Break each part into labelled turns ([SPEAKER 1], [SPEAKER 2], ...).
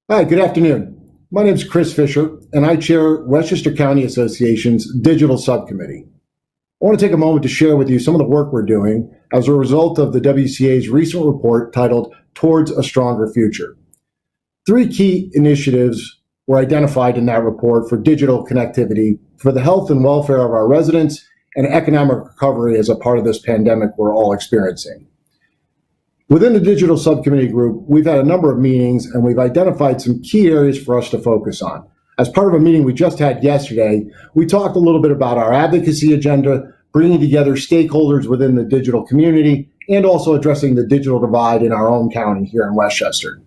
[SPEAKER 1] Hi, good afternoon. My name is Chris Fisher, and I chair Westchester County Association's Digital Subcommittee. I want to take a moment to share with you some of the work we're doing as a result of the WCA's recent report titled Towards a Stronger Future. Three key initiatives were identified in that report for digital connectivity for the health and welfare of our residents and economic recovery as a part of this pandemic we're all experiencing. Within the digital subcommittee group, we've had a number of meetings and we've identified some key areas for us to focus on. As part of a meeting we just had yesterday, we talked a little bit about our advocacy agenda, bringing together stakeholders within the digital community, and also addressing the digital divide in our own county here in Westchester.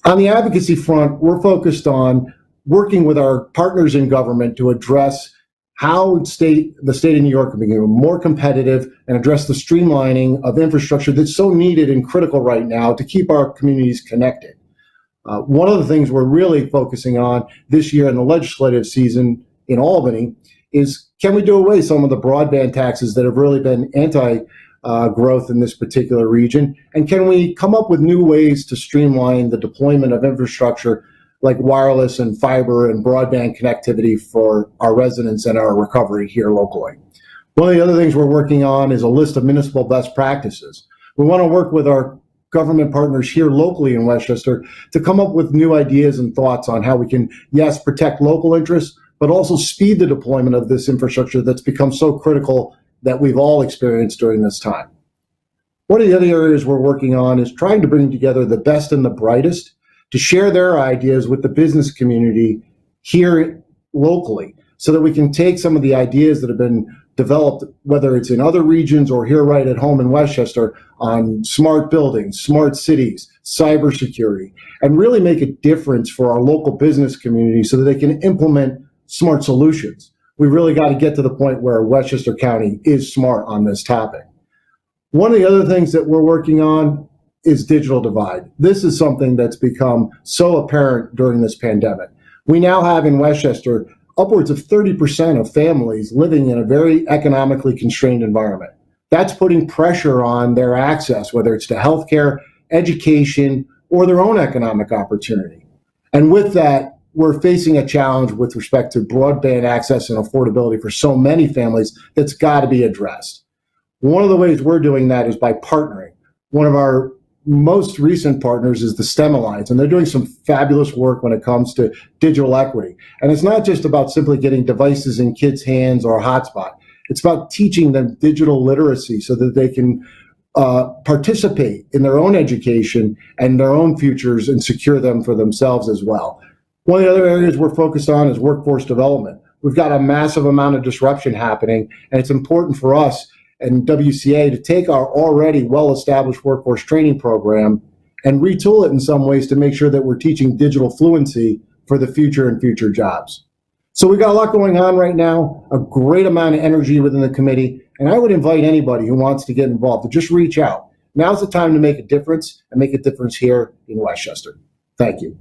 [SPEAKER 1] On the advocacy front, we're focused on working with our partners in government to address how the state of New York can become more competitive and address the streamlining of infrastructure that's so needed and critical right now to keep our communities connected. One of the things we're really focusing on this year in the legislative season in Albany is, can we do away with some of the broadband taxes that have really been anti-growth in this particular region? And can we come up with new ways to streamline the deployment of infrastructure like wireless and fiber and broadband connectivity for our residents and our recovery here locally? One of the other things we're working on is a list of municipal best practices. We want to work with our government partners here locally in Westchester to come up with new ideas and thoughts on how we can, yes, protect local interests, but also speed the deployment of this infrastructure that's become so critical that we've all experienced during this time. One of the other areas we're working on is trying to bring together the best and the brightest to share their ideas with the business community here locally so that we can take some of the ideas that have been developed, whether it's in other regions or here right at home in Westchester, on smart buildings, smart cities, cybersecurity, and really make a difference for our local business community so that they can implement smart solutions. We've really got to get to the point where Westchester County is smart on this topic. One of the other things that we're working on is digital divide. This is something that's become so apparent during this pandemic. We now have in Westchester upwards of 30% of families living in a very economically constrained environment. That's putting pressure on their access, whether it's to healthcare, education, or their own economic opportunity. And with that, we're facing a challenge with respect to broadband access and affordability for so many families that's got to be addressed. One of the ways we're doing that is by partnering. One of our most recent partners is the STEM Alliance, and they're doing some fabulous work when it comes to digital equity. And it's not just about simply getting devices in kids' hands or a hotspot. It's about teaching them digital literacy so that they can participate in their own education and their own futures and secure them for themselves as well. One of the other areas we're focused on is workforce development. We've got a massive amount of disruption happening, and it's important for us and WCA to take our already well-established workforce training program and retool it in some ways to make sure that we're teaching digital fluency for the future and future jobs. So we've got a lot going on right now, a great amount of energy within the committee, and I would invite anybody who wants to get involved to just reach out. Now's the time to make a difference and make a difference here in Westchester. Thank you.